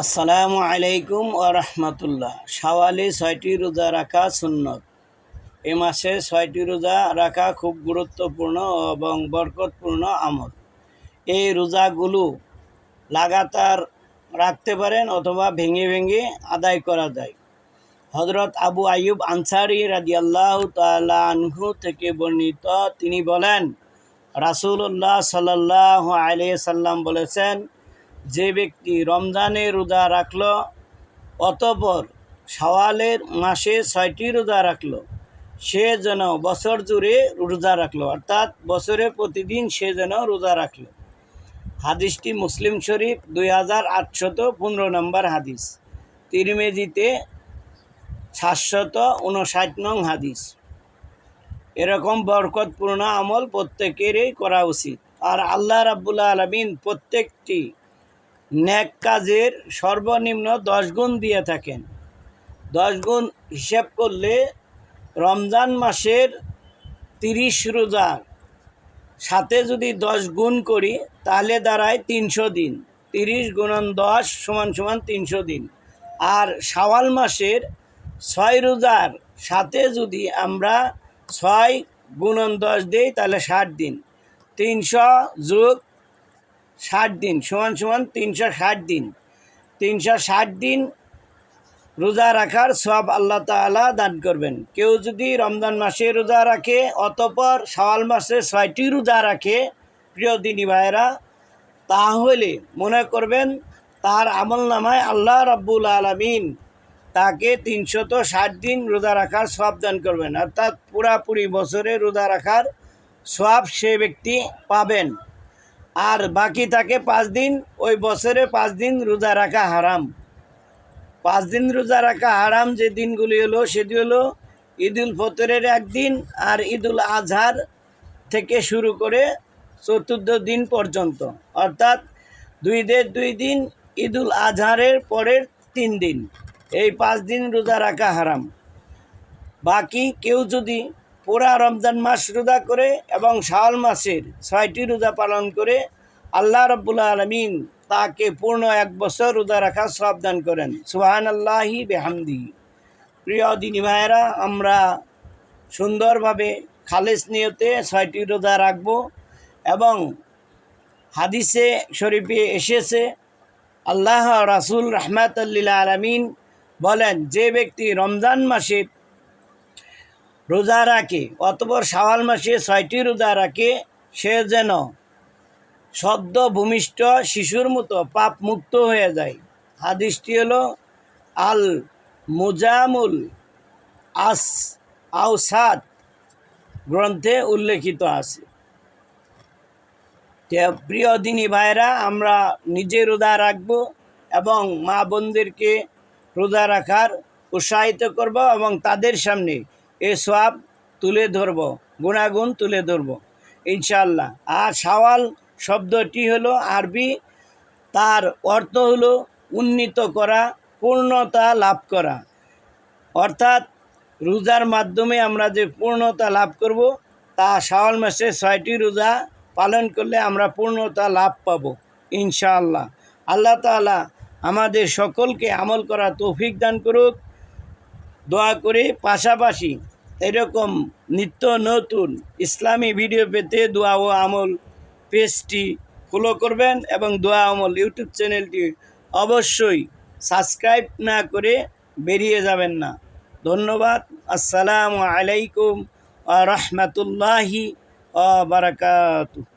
আসসালামু আলাইকুম ওয়া রাহমাতুল্লাহ। শাওয়ালে ৬টি রোজা রাখা সুন্নত। এ মাসে ৬টি রোজা রাখা খুব গুরুত্বপূর্ণ এবং বরকতপূর্ণ আমল। এই রোজাগুলো লাগাতার রাখতে পারেন অথবা ভেঙে ভেঙে আদায় করা যায়। হযরত আবু আইয়ুব আনসারী রাদিয়াল্লাহু তাআলা আনহু থেকে বর্ণিত, তিনি বলেন, রাসূলুল্লাহ সাল্লাল্লাহু আলাইহি সাল্লাম বলেছেন, যে ব্যক্তি রমজানে রোজা রাখল অতঃপর শাওয়ালের মাসে ৬টি রোজা রাখলো, সে যেন বছর জুড়ে রোজা রাখলো, অর্থাৎ বছরে প্রতিদিন সে যেন রোজা রাখলো। হাদিসটি মুসলিম শরীফ 2815 নম্বর হাদিস, তিরমিজিতে 759 নং হাদিস। এরকম বরকতপূর্ণ আমল প্রত্যেকেরই করা উচিত। আর আল্লাহ রাব্বুল আলামিন প্রত্যেকটি নেক কাজের সর্বনিম্ন 10 গুণ দিয়ে থাকেন। 10 গুণ হিসাব করলে রমজান মাসের 30 রোজার সাথে যদি 10 গুণ করি তাহলে দাঁড়ায় 300 দিন। 30 গুণন 10 সমান সমান 300 দিন। আর শাওয়াল মাসের 6 রোজার সাথে যদি আমরা 6 গুণন 10 দিই তাহলে 60 দিন। 300 যোগ 60 দিন সমান সমান 360 দিন। 360 দিন রোজা রাখার সওয়াব আল্লাহ তাআলা দান করবেন। কেউ যদি রমজান মাসে রোজা রাখে অতঃপর শাওয়াল মাসে 6টি রোজা রাখে, প্রিয় দিনী ভাইয়েরা, তাহলে মনে করবেন তার আমলনামায় আল্লাহ রাব্বুল আলামিন তাকে 360 দিন রোজা রাখার সওয়াব দান করবেন, অর্থাৎ পুরাপুরি বছরে রোজা রাখার সওয়াব সে ব্যক্তি পাবেন। আর বাকি থাকে 5 দিন, ওই বছরে 5 দিন রোজা রাখা হারাম। 5 দিন রোজা রাখা হারাম যে দিনগুলি হলো, সেটি হলো ঈদুল ফিতরের একদিন আর ঈদুল আজহার থেকে শুরু করে চতুর্থ দিন পর্যন্ত, অর্থাৎ 2 দিন, ঈদুল আজহারের পরের 3 দিন, এই 5 দিন রোজা রাখা হারাম। বাকি কেউ যদি পুরা রমজান মাস রোজা করে এবং শাওয়াল মাসের 6টি রোজা পালন করে, আল্লাহ রাব্বুল আলামিন তাকে পূর্ণ 1 বছর রোজা রাখার সওয়াব দান করেন। সুবহানাল্লাহি বিহামদিহি। প্রিয় দিনী ভাইয়েরা, আমরা সুন্দরভাবে খালেস নিয়তে 6টি রোজা রাখব। এবং হাদিসে শরীফে এসেছে, আল্লাহ রাসূল রাহমাতুল লিল আলামিন বলেন, যে ব্যক্তি রমজান মাসে রোজা রাখে অতঃপর শাওয়াল মাসে 6টি রোজা রাখে, সে যেন সদ্য ভূমিষ্ঠ শিশুর মতো পাপ মুক্ত হয়ে যায়। হাদিসটি হলো আল মুজামুল আওসাত গ্রন্থে উল্লেখিত আছে। প্রিয় দিনী ভাইরা, আমরা নিজে রোজা রাখব এবং মা বোনদেরকে রোজা রাখার উৎসাহিত করব এবং তাদের সামনে এ সওয়াব তুলে ধরব, গুণাগুণ তুলে ধরব ইনশাআল্লাহ। আর শাওয়াল শব্দটি হলো আরবি, তার অর্থ হলো উন্নীত করা, পূর্ণতা লাভ করা, অর্থাৎ রোজার মাধ্যমে আমরা যে পূর্ণতা লাভ করব, তা শাওয়াল মাসে 6টি রোজা পালন করলে আমরা পূর্ণতা লাভ পাবো ইনশাআল্লাহ। আল্লাহ তাআলা আমাদের সকলকে আমল করা তৌফিক দান করুক, দোয়া করে। পাশাপাশি এরকম নিত্য নতুন ইসলামী ভিডিও পেতে দোয়া ও আমল পেজটি ফলো করবেন এবং দোয়া আমল ইউটিউব চ্যানেলটি অবশ্যই সাবস্ক্রাইব না করে বেরিয়ে যাবেন না। ধন্যবাদ। আসসালামু আলাইকুম ওয়া রাহমাতুল্লাহি ওয়া বারাকাতুহু।